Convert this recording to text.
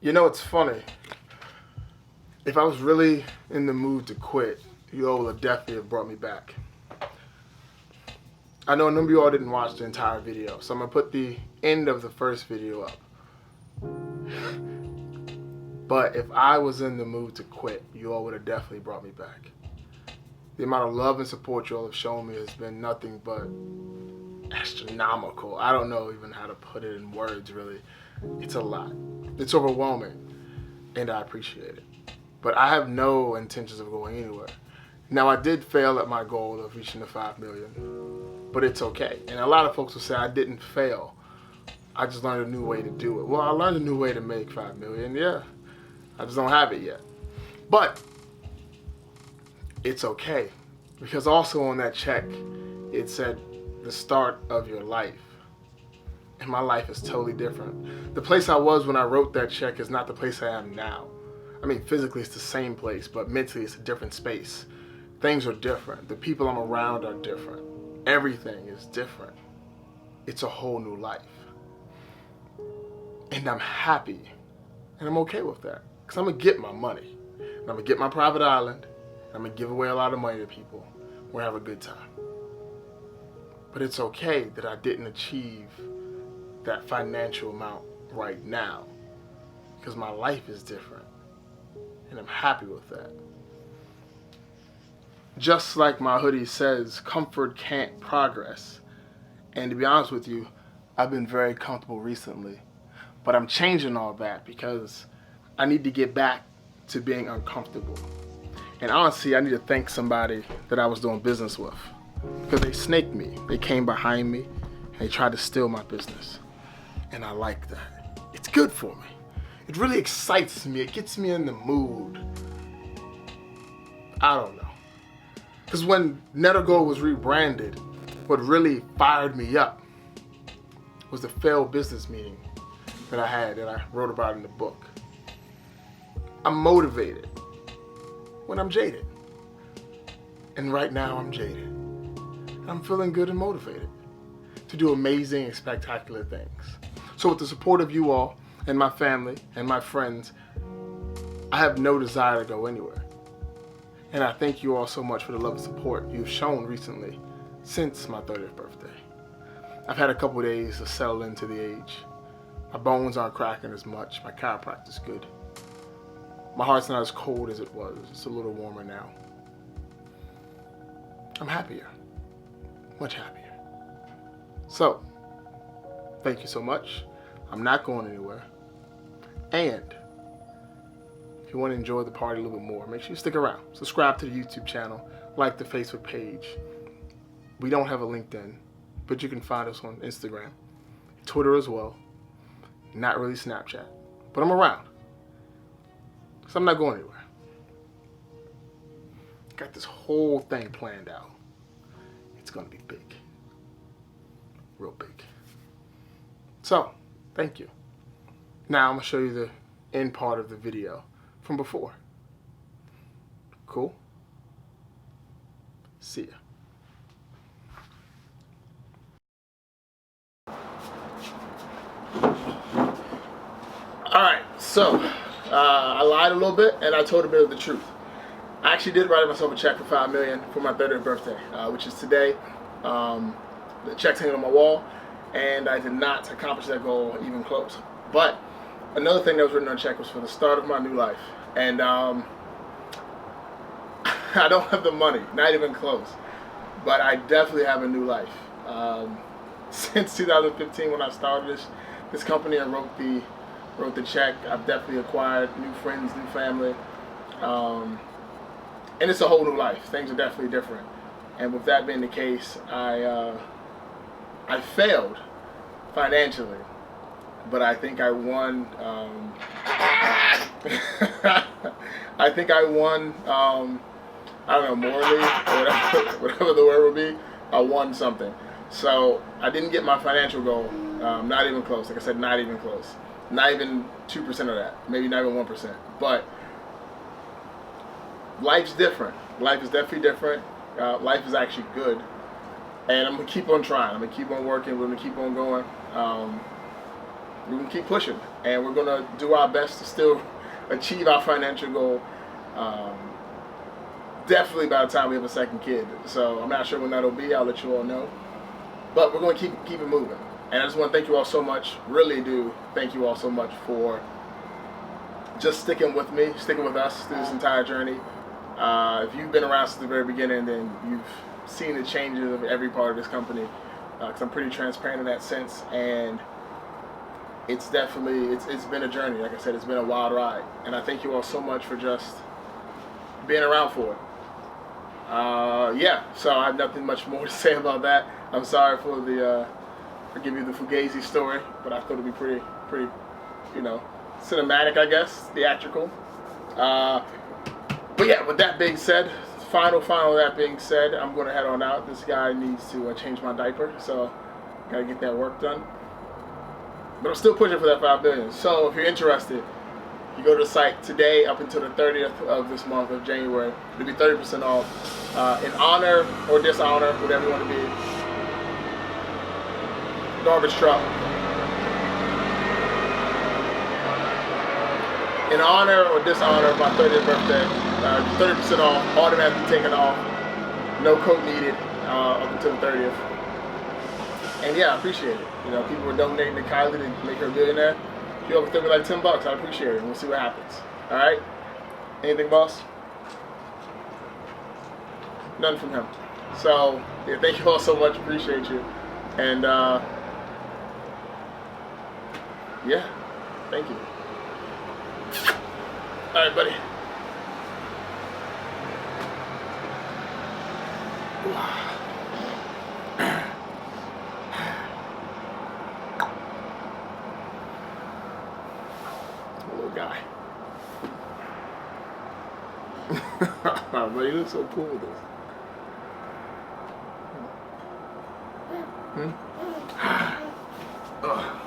You know, it's funny. If I was really in the mood to quit, you all would definitely have brought me back. I know a number of you all didn't watch the entire video, so I'm going to put the end of the first video up. But if I was in the mood to quit, you all would have definitely brought me back. The amount of love and support you all have shown me has been nothing but astronomical. I don't know even how to put it in words, really. It's a lot. It's overwhelming, and I appreciate it. But I have no intentions of going anywhere. Now, I did fail at my goal of reaching the 5 million, but it's okay. And a lot of folks will say I didn't fail. I just learned a new way to do it. Well, I learned a new way to make 5 million, yeah. I just don't have it yet. But it's okay, because also on that check, it said the start of your life. And my life is totally different. The place I was when I wrote that check is not the place I am now. I mean, physically it's the same place, but mentally it's a different space. Things are different. The people I'm around are different. Everything is different. It's a whole new life. And I'm happy. And I'm okay with that. Because I'm going to get my money. And I'm going to get my private island. And I'm going to give away a lot of money to people. We'll have a good time. But it's okay that I didn't achieve that financial amount right now. Because my life is different. And I'm happy with that. Just like my hoodie says, comfort can't progress. And to be honest with you, I've been very comfortable recently. But I'm changing all that because I need to get back to being uncomfortable. And honestly, I need to thank somebody that I was doing business with. Because they snaked me. They came behind me and they tried to steal my business. And I like that. It's good for me. It really excites me. It gets me in the mood. I don't know. Because when Nettergo was rebranded, what really fired me up was the failed business meeting that I had that I wrote about in the book. I'm motivated when I'm jaded. And right now I'm jaded. I'm feeling good and motivated to do amazing and spectacular things. So with the support of you all and my family and my friends, I have no desire to go anywhere. And I thank you all so much for the love and support you've shown recently since my 30th birthday. I've had a couple of days to settle into the age. My bones aren't cracking as much. My chiropractor's good. My heart's not as cold as it was. It's a little warmer now. I'm happier. Much happier. So, thank you so much. I'm not going anywhere. And if you want to enjoy the party a little bit more, make sure you stick around. Subscribe to the YouTube channel. Like the Facebook page. We don't have a LinkedIn, but you can find us on Instagram, Twitter as well. Not really Snapchat, but I'm around. So I'm not going anywhere. Got this whole thing planned out. It's going to be big. Real big. So, thank you. Now I'm going to show you the end part of the video from before. Cool? See ya. Alright, so I lied a little bit and I told a bit of the truth. I actually did write myself a check for $5 million for my 30th birthday, which is today. The check's hanging on my wall, and I did not accomplish that goal even close. But another thing that was written on the check was for the start of my new life. And I don't have the money, not even close. But I definitely have a new life. Since 2015 when I started this company, I wrote the check. I've definitely acquired new friends, new family. And it's a whole new life. Things are definitely different. And with that being the case, I failed financially, but I think I won. I think I won. I don't know, morally, or whatever the word would be. I won something. So I didn't get my financial goal. Not even close. Like I said, not even close. Not even 2% of that. Maybe not even 1%. But life's different. Life is definitely different. Life is actually good. And I'm going to keep on trying. I'm going to keep on working. We're going to keep on going. We're going to keep pushing. and we're gonna do our best to still achieve our financial goal. Definitely by the time we have a second kid. So I'm not sure when that'll be. I'll let you all know. But we're going to keep it moving. And I just want to thank you all so much. Really do thank you all so much for just sticking with me, sticking with us through this entire journey. If you've been around since the very beginning, then you've seen the changes of every part of this company. Because I'm pretty transparent in that sense. And it's definitely, it's been a journey. Like I said, it's been a wild ride. And I thank you all so much for just being around for it. Yeah, so I have nothing much more to say about that. I'm sorry for giving you the Fugazi story, but I thought it'd be pretty, cinematic, I guess, theatrical. But yeah, with that being said, final that being said, I'm going to head on out. This guy needs to change my diaper, so gotta get that work done. But I'm still pushing for that $5 billion. So if you're interested, you go to the site today up until the 30th of this month of January. It'll be 30% off. In honor or dishonor, whatever you want to be. Garbage truck. In honor or dishonor of my 30th birthday, 30% off, automatically taken off. No code needed up until the 30th. And yeah, I appreciate it. People were donating to Kylie to make her a billionaire. If you overthink me like $10, I'd appreciate it. And we'll see what happens. All right? Anything, boss? None from him. So, yeah, thank you all so much. Appreciate you. And, yeah, thank you. All right, buddy. Guy. But he looks so cool with this. Hmm?